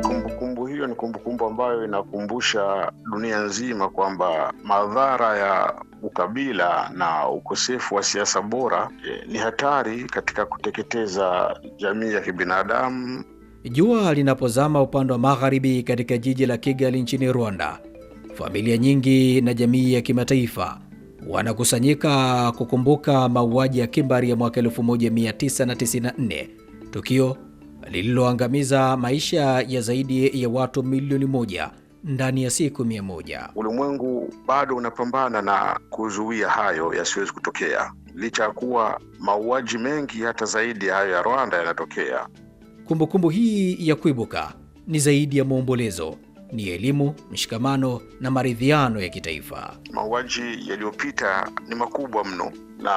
Kumbukumbu hiyo ni kumbukumbu ambayo inakumbusha dunia nzima kwamba madhara ya ukabila na ukosefu wa siasa bora ni hatari katika kuteketeza jamii ya kibinadamu. Jua linapozama upande wa magharibi katika jiji la Kigali nchini Rwanda, familia nyingi na jamii ya kimataifa wanakusanyika kukumbuka mauaji ya kimbari ya mwaka 1994, tukio lililoangamiza maisha ya zaidi ya watu milioni 1 ndani ya siku 100. Ulimwengu bado unapambana na kuzuia hayo yasiwezi kutokea, licha ya kuwa mauaji mengi hata zaidi ya hayo ya Rwanda yanatokea. Kumbukumbu hii ya kuibuka ni zaidi ya maombolezo, ni elimu, mshikamano na maridhiano ya kitaifa. Mauaji yaliyopita ni makubwa mno, na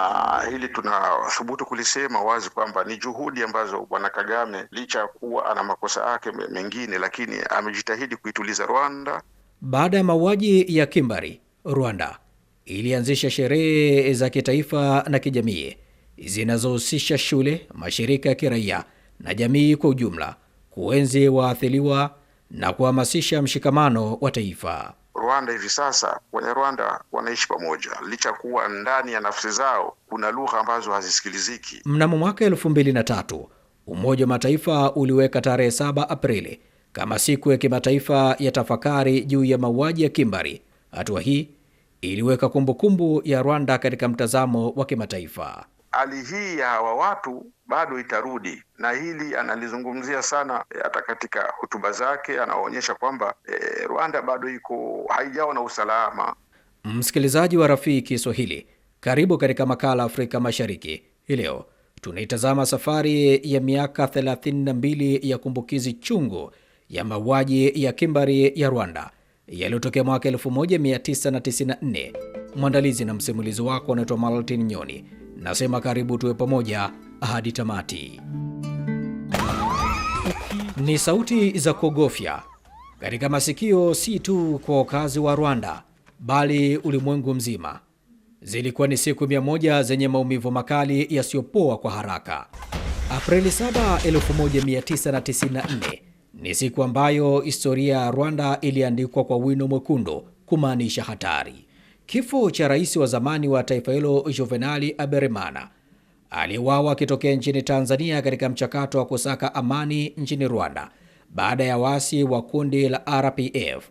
hili tunathubutu kulisema wazi kwamba ni juhudi ambazo Bwana Kagame, licha ya kuwa ana makosa yake mengine, lakini amejitahidi kuituliza Rwanda. Baada ya mauaji ya kimbari, Rwanda ilianzisha sherehe za kitaifa na kijamii zinazohusisha shule, mashirika ya kiraia na jamii kwa ujumla kuenzi waathiriwa na kuhamasisha mshikamano wa taifa. Rwanda hivi sasa, Wanyarwanda wanaishi pamoja licha kuwa ndani ya nafsi zao kuna lugha ambazo hazisikiliziki. Mnamo mwaka 2003, Umoja wa Mataifa uliweka tarehe 7 Aprili kama siku ya kimataifa ya tafakari juu ya mauaji ya kimbari. Hatua hii iliweka kumbukumbu ya Rwanda katika mtazamo wa kimataifa. Hali hii ya hawa watu bado itarudi, na hili analizungumzia sana hata katika hotuba zake. Anaonyesha kwamba Rwanda bado haijawa na usalama. Msikilizaji wa Rafiki Kiswahili, karibu katika makala Afrika Mashariki. Hii leo tunaitazama safari ya miaka 32 ya kumbukizi chungu ya mauaji ya kimbari ya Rwanda yaliyotokea mwaka 1994. Mwandalizi na msimulizi wako anaitwa Martin Nyoni. Nasema karibu tuwe pamoja hadi tamati. Ni sauti za kuogofya katika masikio, si tu kwa wakazi wa Rwanda bali ulimwengu mzima. Zilikuwa ni siku 100 zenye maumivu makali yasiyopoa kwa haraka. Aprili 7, 1994 ni siku ambayo historia ya Rwanda iliandikwa kwa wino mwekundu, kumaanisha hatari. Kifo cha rais wa zamani wa taifa hilo Juvenal Habyarimana, aliuawa akitokea nchini Tanzania katika mchakato wa kusaka amani nchini Rwanda baada ya waasi wa kundi la RPF,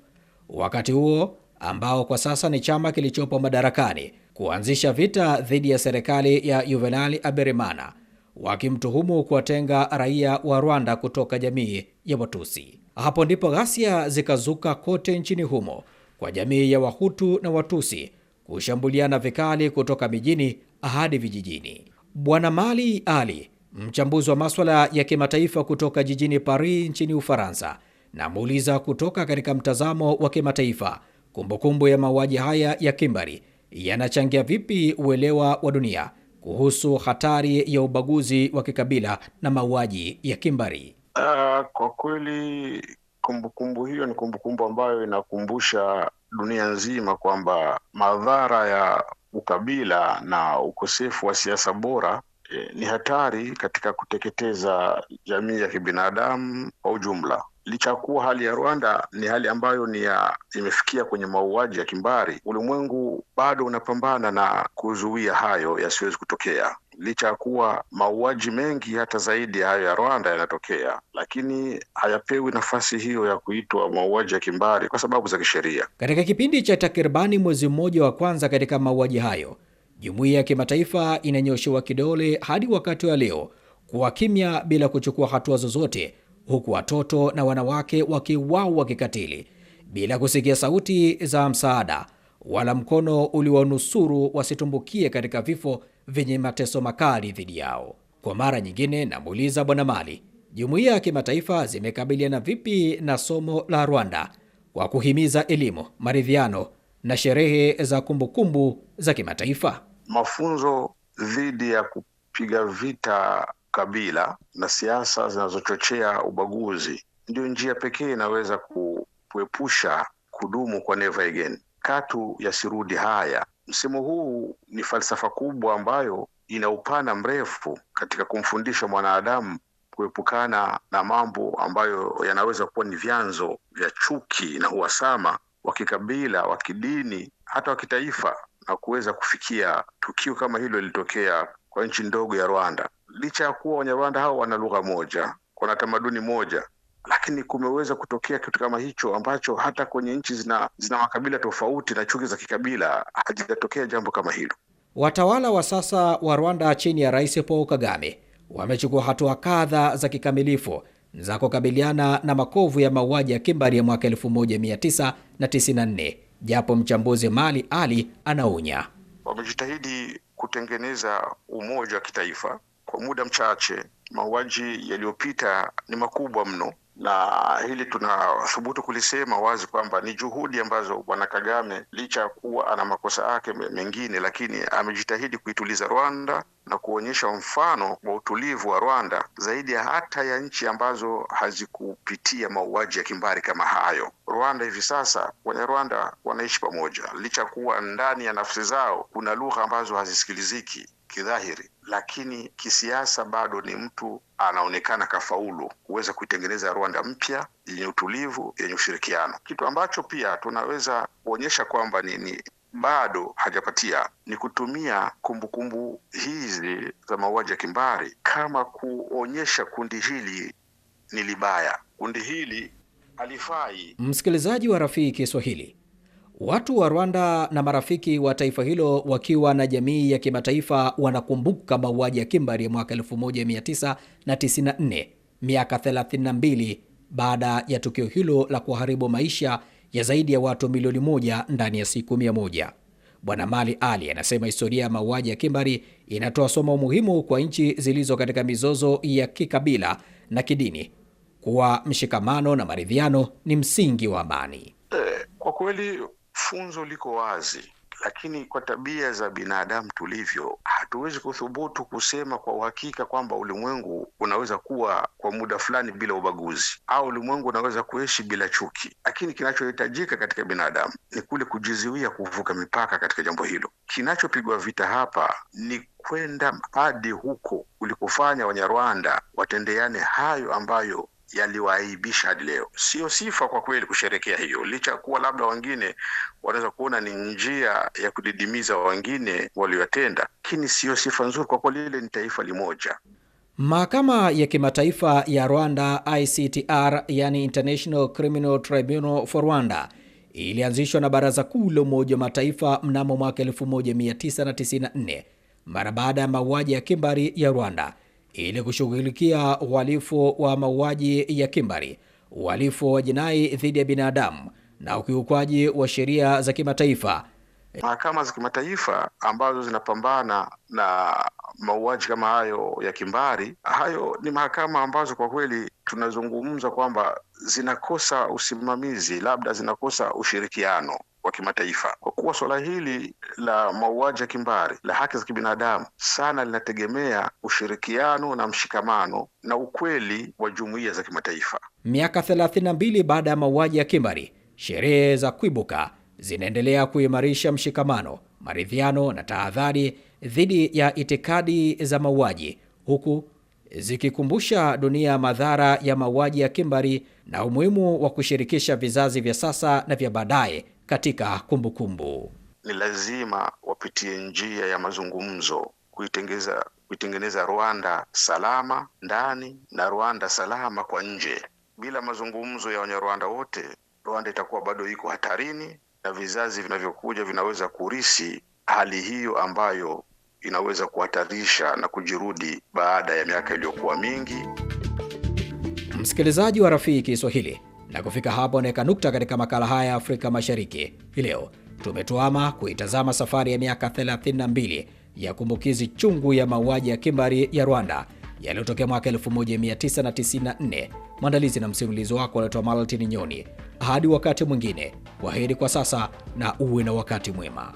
wakati huo ambao kwa sasa ni chama kilichopo madarakani, kuanzisha vita dhidi ya serikali ya Juvenal Habyarimana, wakimtuhumu kuwatenga raia wa Rwanda kutoka jamii ya Watusi. Hapo ndipo ghasia zikazuka kote nchini humo, kwa jamii ya Wahutu na Watusi kushambuliana vikali kutoka mijini hadi vijijini. Bwana Mali Ali, mchambuzi wa masuala ya kimataifa kutoka jijini Paris nchini Ufaransa, na muuliza kutoka katika mtazamo wa kimataifa, kumbukumbu ya mauaji haya ya kimbari yanachangia vipi uelewa wa dunia kuhusu hatari ya ubaguzi wa kikabila na mauaji ya kimbari? Kwa kweli kumbukumbu hiyo ni kumbukumbu ambayo inakumbusha dunia nzima kwamba madhara ya ukabila na ukosefu wa siasa bora ni hatari katika kuteketeza jamii ya kibinadamu kwa ujumla. Licha kuwa hali ya Rwanda ni hali ambayo imefikia kwenye mauaji ya kimbari, ulimwengu bado unapambana na kuzuia hayo yasiwezi kutokea. Licha kuwa mauaji mengi hata zaidi ya hayo ya Rwanda yanatokea, lakini hayapewi nafasi hiyo ya kuitwa mauaji ya kimbari kwa sababu za kisheria. Katika kipindi cha takribani mwezi mmoja wa kwanza katika mauaji hayo, jumuiya ya kimataifa inanyoshewa kidole hadi wakati wa leo kuwa kimya bila kuchukua hatua zozote, huku watoto na wanawake wakiuawa kikatili bila kusikia sauti za msaada wala mkono uliwanusuru wasitumbukie katika vifo vyenye mateso makali dhidi yao. Kwa mara nyingine namuuliza Bwana Mali, jumuiya ya kimataifa zimekabiliana vipi na somo la Rwanda kwa kuhimiza elimu, maridhiano na sherehe za kumbukumbu za kimataifa? Mafunzo dhidi ya kupiga vita kabila na siasa zinazochochea ubaguzi ndio njia pekee inaweza kuepusha kudumu kwa never again. Katu yasirudi haya. Msemo huu ni falsafa kubwa ambayo ina upana mrefu katika kumfundisha mwanadamu kuepukana na mambo ambayo yanaweza kuwa ni vyanzo vya chuki na uhasama wa kikabila, wa kidini, hata wa kitaifa, na kuweza kufikia tukio kama hilo lilitokea kwa nchi ndogo ya Rwanda. Licha ya kuwa Wanyarwanda hao wana lugha moja, wana tamaduni moja, lakini kumeweza kutokea kitu kama hicho ambacho hata kwenye nchi zina makabila tofauti na chuki za kikabila hajatokea jambo kama hilo. Watawala wa sasa wa Rwanda chini ya Rais Paul Kagame wamechukua hatua kadha za kikamilifu za kukabiliana na makovu ya mauaji ya kimbari ya mwaka 1994, japo mchambuzi Mali Ali anaonya. Wamejitahidi kutengeneza umoja wa kitaifa kwa muda mchache. Mauaji yaliyopita ni makubwa mno, na hili tunathubutu kulisema wazi kwamba ni juhudi ambazo Bwana Kagame, licha ya kuwa ana makosa yake mengine, lakini amejitahidi kuituliza Rwanda na kuonyesha mfano wa utulivu wa Rwanda zaidi ya hata ya nchi ambazo hazikupitia mauaji ya kimbari kama hayo. Rwanda hivi sasa, Wanyarwanda wanaishi pamoja, licha kuwa ndani ya nafsi zao kuna lugha ambazo hazisikiliziki kidhahiri, lakini kisiasa bado ni mtu anaonekana kafaulu kuweza kuitengeneza Rwanda mpya yenye utulivu, yenye ushirikiano. Kitu ambacho pia tunaweza kuonyesha kwamba ni bado hajapatia ni kutumia kumbukumbu hizi za mauaji ya kimbari kama kuonyesha kundi hili ni libaya, kundi hili halifai. Msikilizaji wa Rafiki Kiswahili, watu wa Rwanda na marafiki wa taifa hilo wakiwa na jamii ya kimataifa wanakumbuka mauaji ya kimbari ya mwaka 1994, miaka 32 baada ya tukio hilo la kuharibu maisha ya zaidi ya watu milioni 1 ndani ya siku 100. Bwana Mali Ali anasema historia ya mauaji ya kimbari inatoa somo muhimu kwa nchi zilizo katika mizozo ya kikabila na kidini, kuwa mshikamano na maridhiano ni msingi wa amani. Kwa kweli funzo liko wazi, lakini kwa tabia za binadamu tulivyo, hatuwezi kuthubutu kusema kwa uhakika kwamba ulimwengu unaweza kuwa kwa muda fulani bila ubaguzi, au ulimwengu unaweza kuishi bila chuki. Lakini kinachohitajika katika binadamu ni kule kujizuia kuvuka mipaka katika jambo hilo. Kinachopigwa vita hapa ni kwenda hadi huko ulikofanya Wanyarwanda watendeane hayo ambayo yaliwaaibisha hadi leo. Sio sifa kwa kweli kusherekea hiyo, licha kuwa labda wengine wanaweza kuona ni njia ya kudidimiza wengine waliyotenda, lakini sio sifa nzuri kwa kweli. Ile ni taifa limoja. Mahakama ya Kimataifa ya Rwanda ICTR, yani International Criminal Tribunal for Rwanda, ilianzishwa na Baraza Kuu la Umoja wa Mataifa mnamo mwaka 1994 mara baada ya mauaji ya kimbari ya Rwanda, ili kushughulikia uhalifu wa mauaji ya kimbari, uhalifu wa jinai dhidi ya binadamu na ukiukwaji wa sheria za kimataifa. Mahakama za kimataifa ambazo zinapambana na mauaji kama hayo ya kimbari, hayo ni mahakama ambazo kwa kweli tunazungumza kwamba zinakosa usimamizi, labda zinakosa ushirikiano wa kimataifa, kwa kuwa swala hili la mauaji ya kimbari, la haki za kibinadamu sana linategemea ushirikiano na mshikamano na ukweli wa jumuiya za kimataifa. Miaka 32 baada ya mauaji ya kimbari, sherehe za kuibuka zinaendelea kuimarisha mshikamano, maridhiano na tahadhari dhidi ya itikadi za mauaji, huku zikikumbusha dunia madhara ya mauaji ya kimbari na umuhimu wa kushirikisha vizazi vya sasa na vya baadaye katika kumbukumbu. Ni lazima wapitie njia ya mazungumzo kuitengeneza Rwanda salama ndani na Rwanda salama kwa nje. Bila mazungumzo ya Wanyarwanda wote, Rwanda itakuwa bado iko hatarini, na vizazi vinavyokuja vinaweza kurisi hali hiyo ambayo inaweza kuhatarisha na kujirudi baada ya miaka iliyokuwa mingi. Msikilizaji wa Rafiki Kiswahili, na kufika hapo naweka nukta katika makala haya ya Afrika Mashariki. Hii leo tumetuama kuitazama safari ya miaka 32 ya kumbukizi chungu ya mauaji ya kimbari ya Rwanda yaliyotokea mwaka 1994. Mwandalizi na msimulizi wako anaitwa Maltini Nyoni. Hadi wakati mwingine, kwaheri kwa sasa na uwe na wakati mwema.